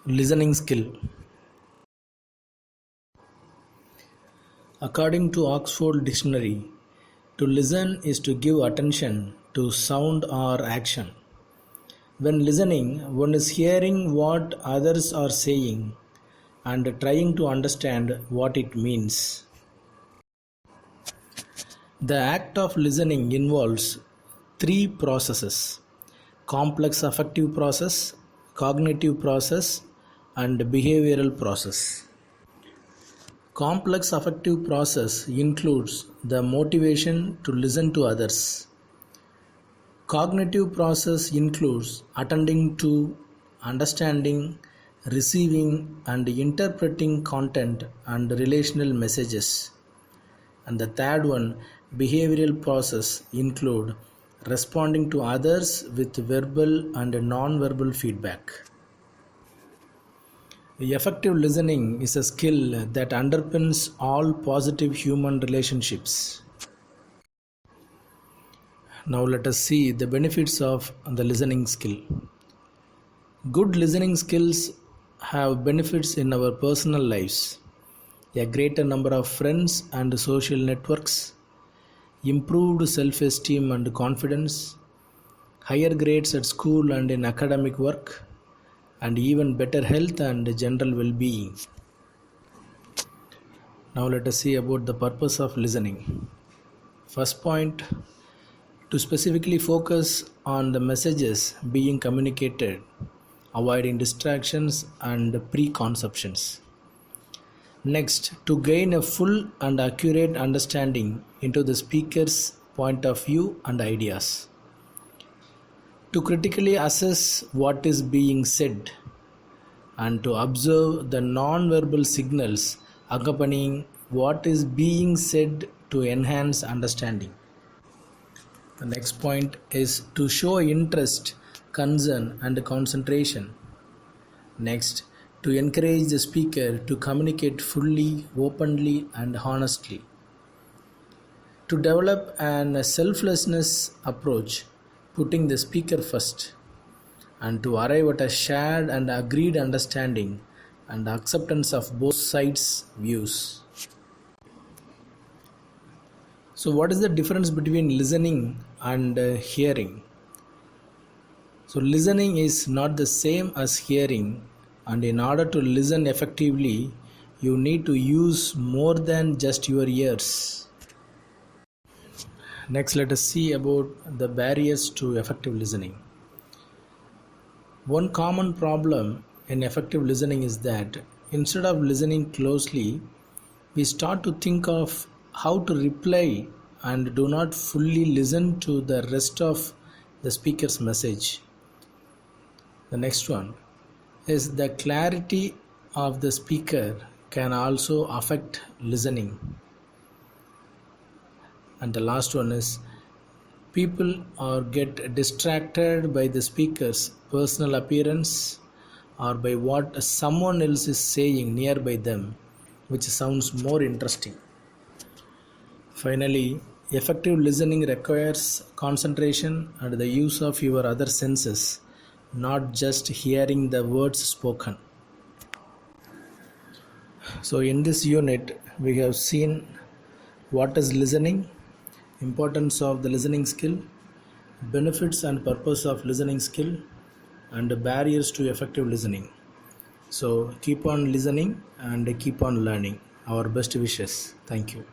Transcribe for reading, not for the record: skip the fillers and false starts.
Listening skill. According to Oxford Dictionary, to listen is to give attention to sound or action. When listening, one is hearing what others are saying and trying to understand what it means. The act of listening involves three processes: complex affective process, cognitive process, and behavioral process. Complex affective process includes the motivation to listen to others. Cognitive process includes attending to, understanding, receiving, and interpreting content and relational messages. And the third one, behavioral process, include responding to others with verbal and non-verbal feedback. Effective listening is a skill that underpins all positive human relationships. Now let us see the benefits of the listening skill. Good listening skills have benefits in our personal lives: a greater number of friends and social networks, improved self-esteem and confidence, higher grades at school and in academic work, and even better health and general well-being. Now let us see about the purpose of listening. First point, to specifically focus on the messages being communicated, avoiding distractions and preconceptions. Next, to gain a full and accurate understanding into the speaker's point of view and ideas. To critically assess what is being said and to observe the non-verbal signals accompanying what is being said to enhance understanding. The next point is to show interest, concern, and concentration. Next, to encourage the speaker to communicate fully, openly, and honestly. To develop an selflessness approach, putting the speaker first, and to arrive at a shared and agreed understanding and acceptance of both sides' views. So, what is the difference between listening and hearing? So, listening is not the same as hearing, and in order to listen effectively, you need to use more than just your ears. Next, let us see about the barriers to effective listening. One common problem in effective listening is that instead of listening closely, we start to think of how to reply and do not fully listen to the rest of the speaker's message. The next one is the clarity of the speaker can also affect listening. And the last one is people or get distracted by the speaker's personal appearance or by what someone else is saying nearby them, which sounds more interesting. Finally, effective listening requires concentration and the use of your other senses, not just hearing the words spoken. So in this unit, we have seen what is listening, importance of the listening skill, benefits and purpose of listening skill, and the barriers to effective listening. So keep on listening and keep on learning. Our best wishes. Thank you.